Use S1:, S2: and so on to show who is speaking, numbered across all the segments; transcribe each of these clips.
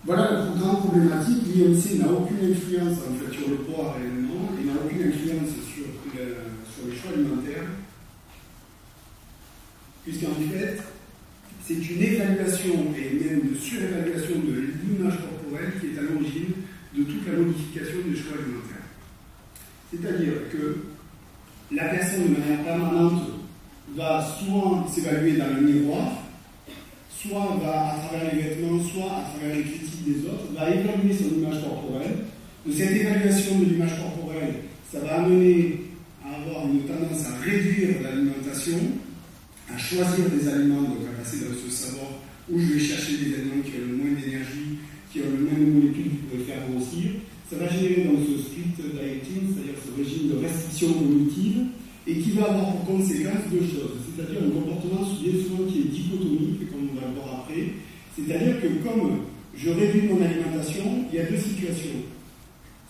S1: Voilà la grande problématique. L'IMC n'a aucune influence en fait, sur le poids réellement et n'a aucune influence sur les choix alimentaires, puisqu'en fait, c'est une évaluation et même une surévaluation de l'image corporelle qui est à l'origine de toute la modification des choix alimentaires. C'est-à-dire que la personne de manière permanente va soit s'évaluer dans le miroir, soit va à travers les vêtements, soit à travers les critiques des autres, va évaluer son image corporelle. De cette évaluation de l'image corporelle, ça va amener à avoir une tendance à réduire l'alimentation, à choisir des aliments, donc à passer dans ce savoir où je vais chercher des aliments qui ont le moins d'énergie, qui ont le moins de molécules qui peuvent faire grossir. Ça va générer donc ce strict dieting, c'est-à-dire ce régime de restriction cognitive, et qui va avoir pour conséquence deux choses, c'est-à-dire un comportement souvent qui est dichotomique, comme on va le voir après, c'est-à-dire que comme je réduis mon alimentation, il y a deux situations.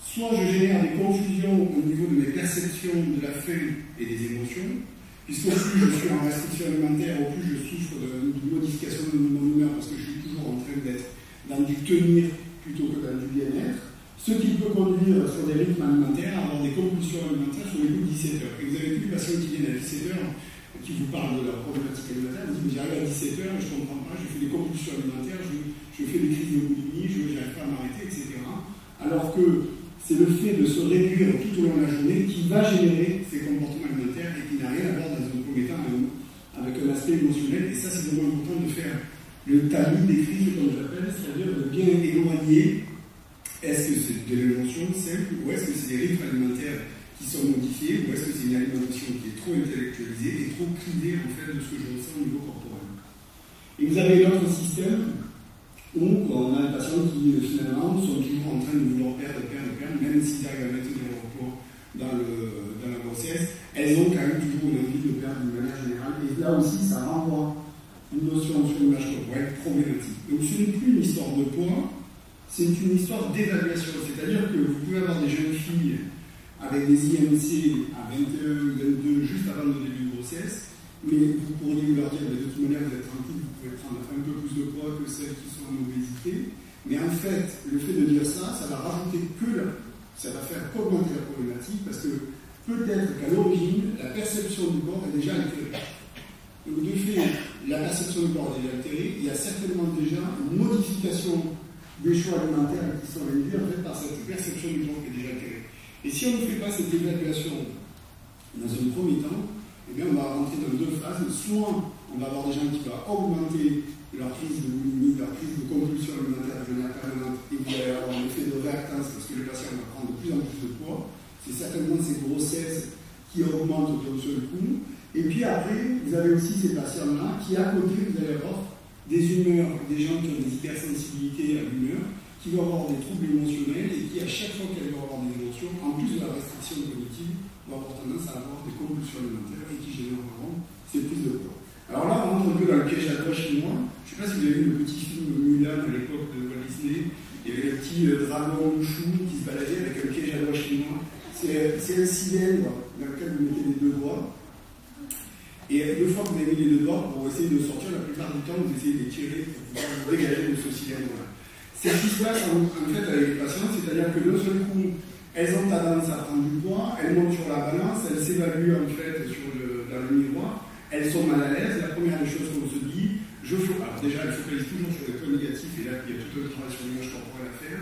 S1: Soit je génère des confusions au niveau de mes perceptions de la faim et des émotions, puisque au plus je suis en restriction alimentaire, au plus je souffre d'une modification de mon humeur, parce que je suis toujours en train d'être dans du tenir plutôt que dans du bien-être. Ce qui peut conduire sur des rythmes alimentaires à avoir des compulsions alimentaires sur les coups de 17 heures. Et vous avez vu les patients qui viennent à 17 heures, qui vous parlent de leur problématique alimentaire, vous dites, mais j'arrive à 17 heures, je ne comprends pas, je fais des compulsions alimentaires, je fais des crises de boulimie, je n'arrive pas à m'arrêter, etc. Alors que c'est le fait de se réduire tout au long de la journée qui va générer ces comportements alimentaires et qui n'a rien à voir dans un premier temps avec un aspect émotionnel. Et ça, c'est vraiment important de faire le tamis des crises, comme j'appelle, c'est-à-dire de bien éloigner. Est-ce que c'est de l'émotion simple ou est-ce que c'est des rythmes alimentaires qui sont modifiés ou est-ce que c'est une alimentation qui est trop intellectualisée et trop privée en fait de ce que je ressens au niveau corporel. Et vous avez l'autre système où on a des patients qui finalement sont toujours en train de vouloir perdre, même s'ils arrivent à maintenir leur poids dans la grossesse, elles ont quand même toujours une envie de perdre d'une manière générale. Et là aussi, ça renvoie une notion sur l'image corporelle problématique. Donc ce n'est plus une histoire de poids, c'est une histoire d'évaluation, c'est-à-dire que vous pouvez avoir des jeunes filles avec des IMC à 21, 22, juste avant le début de grossesse, mais vous pourriez leur dire, de toute manière, vous êtes tranquille, vous pouvez prendre un peu plus de poids que celles qui sont en obésité, mais en fait, le fait de dire ça, ça va rajouter ça va faire qu'augmenter la problématique, parce que peut-être qu'à l'origine, la perception du corps est déjà altérée. Donc de fait, la perception du corps est déjà altérée, il y a certainement déjà une modification des choix alimentaires qui sont réduits en fait par cette perception du corps qui est déjà altérée. Et si on ne fait pas cette évaluation dans un premier temps, eh bien on va rentrer dans deux phases. Soit on va avoir des gens qui vont augmenter leur crise de boulimie, leur crise de compulsion alimentaire de manière permanente, et vous allez avoir un effet de réactance parce que le patient va prendre de plus en plus de poids. C'est certainement ces grossesses qui augmentent d'un seul coup. Et puis après, vous avez aussi ces patients-là qui, à côté, vous allez avoir des humeurs, des gens qui ont des hypersensibilités à l'humeur, qui vont avoir des troubles émotionnels et qui, à chaque fois qu'elles vont avoir des émotions, en plus de la restriction cognitive, vont avoir tendance à avoir des compulsions alimentaires et qui généreront ces prises de poids. Alors là, on rentre un peu dans le piège à doigts chinois. Je ne sais pas si vous avez vu le petit film Mulan à l'époque de Walt Disney. Il y avait le petit dragon chou qui se baladait avec un piège à doigts chinois. C'est un cylindre dans lequel vous mettez les deux doigts. Et une fois que vous avez mis les deux doigts, pour essayer de sortir, la plupart du temps, vous essayez de les tirer pour pouvoir vous dégager de ce cylindre-là. C'est ce qui se passe en fait avec les patients, c'est-à-dire que d'un seul coup, elles ont tendance à prendre du poids, elles montent sur la balance, elles s'évaluent en fait dans le miroir, elles sont mal à l'aise. La première des choses qu'on se dit, alors déjà, elles focalisent toujours sur les points négatifs, et là, il y a tout un travail sur l'image corporelle à faire.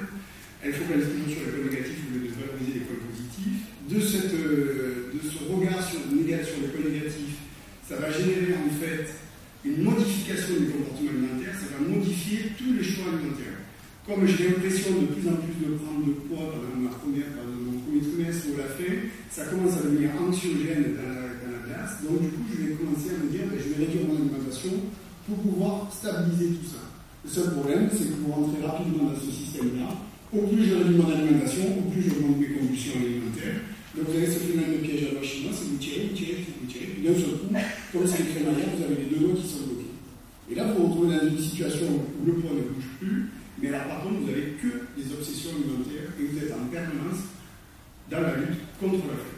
S1: Elles focalisent toujours sur les points négatifs au lieu de valoriser les points positifs. De ce regard sur les points négatifs, ça va générer en fait une modification du comportement alimentaire, ça va modifier tous les choix alimentaires. Comme j'ai l'impression de plus en plus de prendre de poids pendant mon premier trimestre ou la fin, ça commence à devenir anxiogène dans la glace. Donc du coup, je vais commencer à me dire, je vais réduire mon alimentation pour pouvoir stabiliser tout ça. Le seul problème, c'est que vous rentrez rapidement dans ce système-là. Au plus je réduis mon alimentation, au plus j'augmente mes conditions alimentaires. Donc vous avez ce phénomène de piège à doigts chinois, c'est vous tirez, puis d'un seul coup, comme c'est les crémaillères, vous avez les deux doigts qui sont bloqués. Et là, vous vous retrouvez dans une situation où le poids ne bouge plus, mais alors par contre, vous n'avez que des obsessions alimentaires et vous êtes en permanence dans la lutte contre la faim.